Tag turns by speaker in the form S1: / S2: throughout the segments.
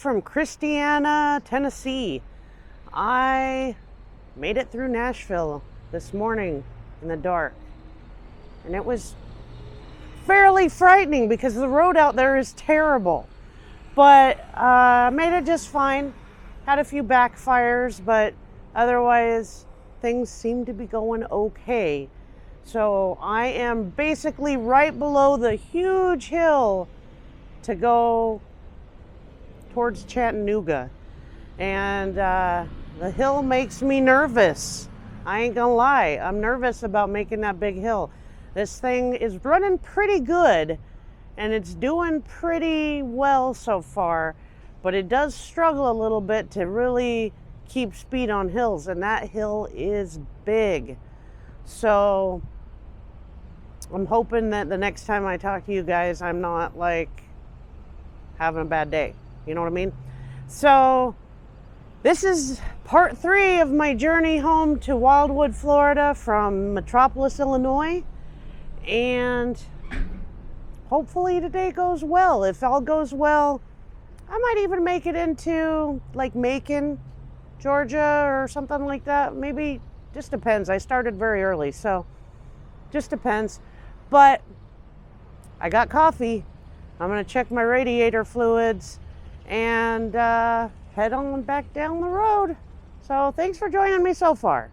S1: from Christiana, Tennessee. I made it through Nashville this morning in the dark, and it was fairly frightening because the road out there is terrible. But made it just fine. Had a few backfires, but otherwise things seem to be going okay. So I am basically right below the huge hill to go towards Chattanooga. And the hill makes me nervous. I ain't gonna lie, I'm nervous about making that big hill. This thing is running pretty good and it's doing pretty well so far, but it does struggle a little bit to really keep speed on hills, and that hill is big. So I'm hoping that the next time I talk to you guys, I'm not like having a bad day. You know what I mean? So this is part 3 of my journey home to Wildwood, Florida from Metropolis, Illinois. And hopefully today goes well. If all goes well, I might even make it into like Macon, Georgia or something like that. Maybe, just depends. I started very early, so just depends. But I got coffee. I'm gonna check my radiator fluids and head on back down the road. So thanks for joining me so far.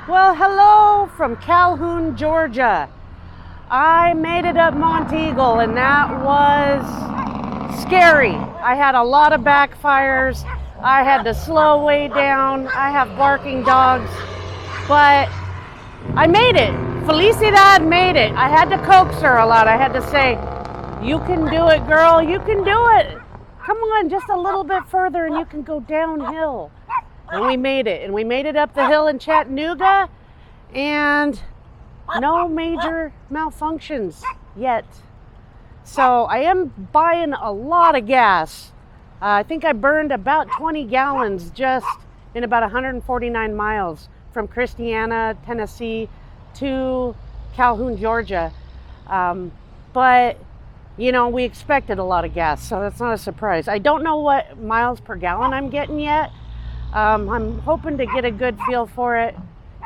S1: Well, hello from Calhoun, Georgia. I made it up Monteagle, and that was scary. I had a lot of backfires. I had to slow way down. I have barking dogs, but I made it. Felicidad made it. I had to coax her a lot. I had to say, "You can do it, girl. You can do it. Come on, just a little bit further and you can go downhill." And we made it. And we made it up the hill in Chattanooga, and no major malfunctions yet. So I am buying a lot of gas. I think I burned about 20 gallons just in about 149 miles from Christiana, Tennessee to Calhoun, Georgia. But, you know, we expected a lot of gas, so that's not a surprise. I don't know what miles per gallon I'm getting yet. I'm hoping to get a good feel for it.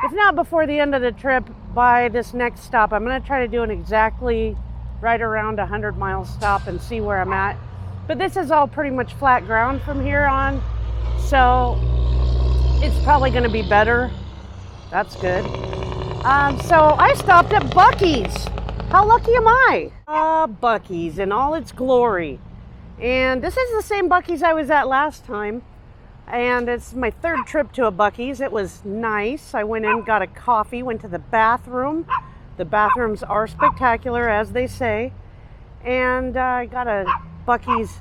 S1: If not before the end of the trip, by this next stop, I'm going to try to do an exactly right around 100 mile stop and see where I'm at. But this is all pretty much flat ground from here on, so it's probably going to be better. That's good. So I stopped at Buc-ee's. How lucky am I? Buc-ee's in all its glory. And this is the same Buc-ee's I was at last time. And it's my 3rd trip to a Buc-ee's. It was nice. I went in, got a coffee, went to the bathroom. The bathrooms are spectacular, as they say. And I got a Buc-ee's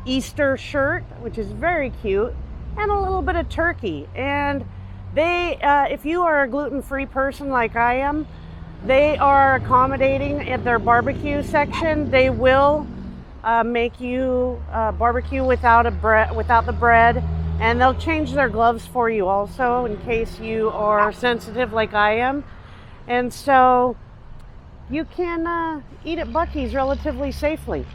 S1: Easter shirt, which is very cute, and a little bit of turkey. And they, if you are a gluten-free person like I am, they are accommodating at their barbecue section. They will make you barbecue without the bread. And they'll change their gloves for you also in case you are sensitive like I am. And so you can eat at Buc-ee's relatively safely.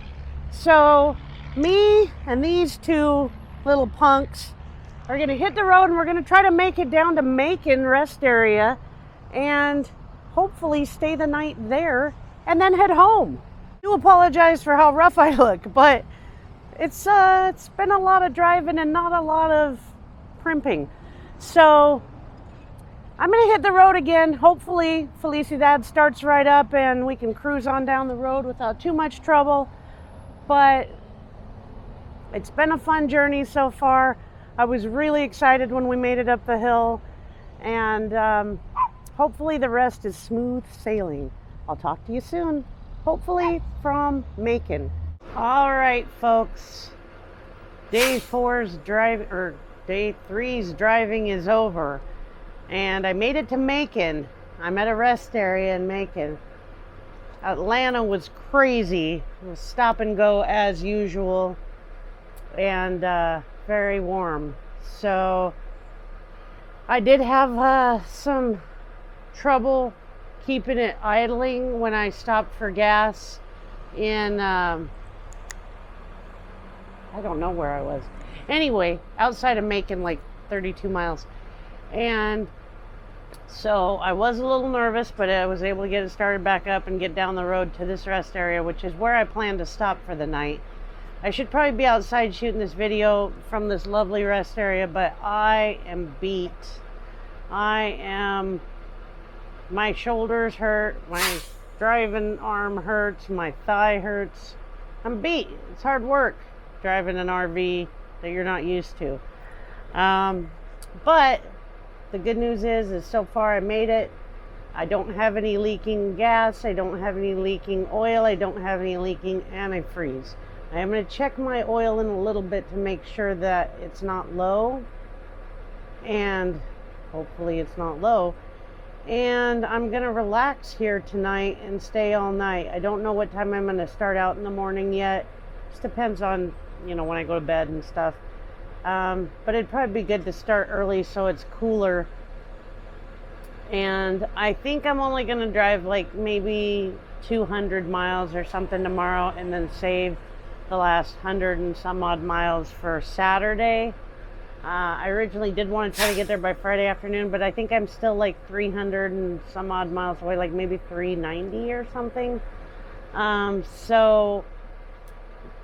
S1: So me and these 2 little punks are going to hit the road, and we're going to try to make it down to Macon rest area and hopefully stay the night there and then head home. I do apologize for how rough I look, but it's been a lot of driving and not a lot of primping. So I'm gonna hit the road again. Hopefully Felicidad starts right up and we can cruise on down the road without too much trouble. But it's been a fun journey so far. I was really excited when we made it up the hill, and hopefully the rest is smooth sailing. I'll talk to you soon, hopefully from Macon. All right, folks, day 3's driving is over, and I made it to Macon. I'm at a rest area in Macon. Atlanta was crazy. It was stop and go as usual, and very warm. So I did have some trouble keeping it idling when I stopped for gas in I don't know where I was. Anyway, outside of Macon, like 32 miles. And so I was a little nervous, but I was able to get it started back up and get down the road to this rest area, which is where I plan to stop for the night. I should probably be outside shooting this video from this lovely rest area, but I am beat. My shoulders hurt, my driving arm hurts, my thigh hurts. I'm beat. It's hard work driving an RV that you're not used to. But the good news is so far I made it. I don't have any leaking gas. I don't have any leaking oil. I don't have any leaking antifreeze. I am going to check my oil in a little bit to make sure that it's not low. And hopefully it's not low. And I'm going to relax here tonight and stay all night. I don't know what time I'm going to start out in the morning yet. Just depends on, when I go to bed and stuff. But it'd probably be good to start early so it's cooler. And I think I'm only going to drive like maybe 200 miles or something tomorrow, and then save the last 100 and some odd miles for Saturday. I originally did want to try to get there by Friday afternoon, but I think I'm still like 300 and some odd miles away, like maybe 390 or something. So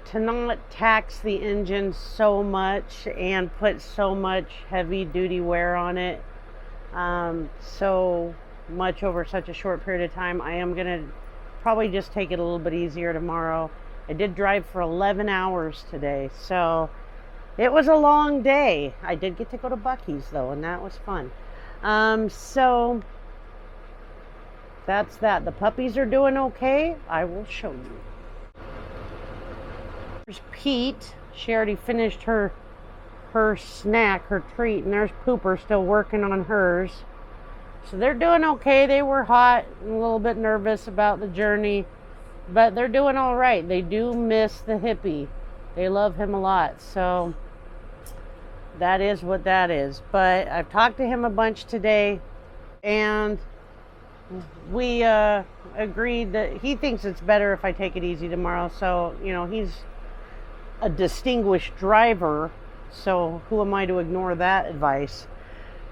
S1: to not tax the engine so much and put so much heavy duty wear on it so much over such a short period of time, I am going to probably just take it a little bit easier tomorrow. I did drive for 11 hours today, so it was a long day. I did get to go to Buc-ee's though, and that was fun. So that's that. The puppies are doing okay. I will show you. There's Pete. She already finished her snack, her treat, and there's Pooper still working on hers. So they're doing okay. They were hot and a little bit nervous about the journey, but they're doing all right. They do miss the hippie. They love him a lot. So that is what that is. But I've talked to him a bunch today, and we agreed that he thinks it's better if I take it easy tomorrow. So, he's a distinguished driver, so who am I to ignore that advice?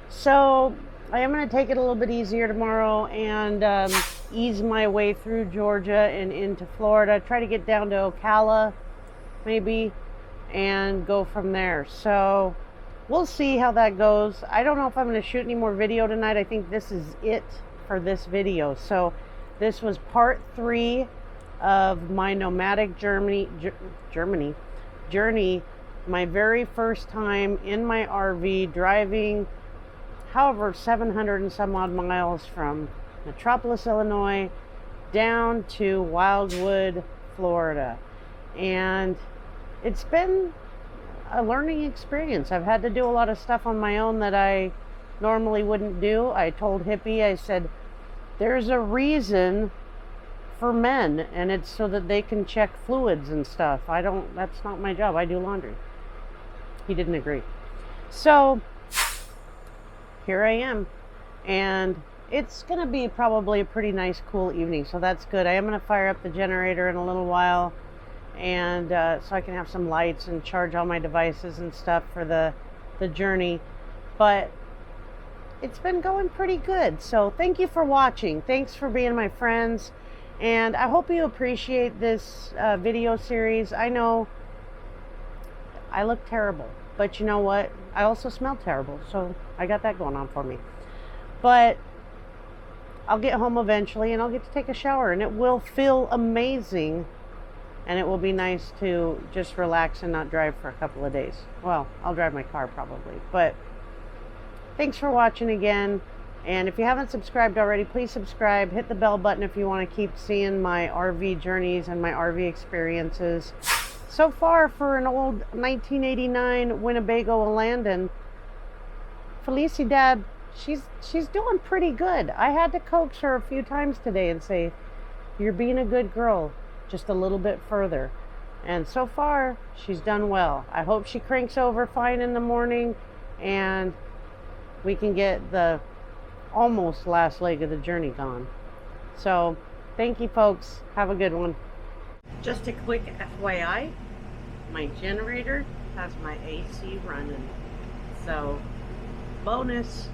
S1: So I am going to take it a little bit easier tomorrow and ease my way through Georgia and into Florida. Try to get down to Ocala maybe and go from there. So we'll see how that goes. I don't know if I'm going to shoot any more video tonight. I think this is it for this video. So this was part 3 of my nomadic journey, my very first time in my RV driving however 700 and some odd miles from Metropolis, Illinois down to Wildwood, Florida. And it's been a learning experience. I've had to do a lot of stuff on my own that I normally wouldn't do. I told Hippie, I said, there's a reason for men, and it's so that they can check fluids and stuff. That's not my job. I do laundry. He didn't agree. So here I am, and it's gonna be probably a pretty nice cool evening, so that's good. I am gonna fire up the generator in a little while, and so I can have some lights and charge all my devices and stuff for the journey. But it's been going pretty good. So thank you for watching. Thanks for being my friends. And I hope you appreciate this video series. I know I look terrible. But you know what? I also smell terrible. So I got that going on for me. But I'll get home eventually and I'll get to take a shower and it will feel amazing. And it will be nice to just relax and not drive for a couple of days. Well, I'll drive my car probably. But thanks for watching again. And if you haven't subscribed already, please subscribe. Hit the bell button if you want to keep seeing my RV journeys and my RV experiences. So far, for an old 1989 Winnebago Landon, Felicidad, she's doing pretty good. I had to coax her a few times today and say, you're being a good girl, just a little bit further. And so far, she's done well. I hope she cranks over fine in the morning and we can get the almost last leg of the journey gone. So, thank you folks. Have a good one. Just a quick FYI, my generator has my AC running. So, bonus.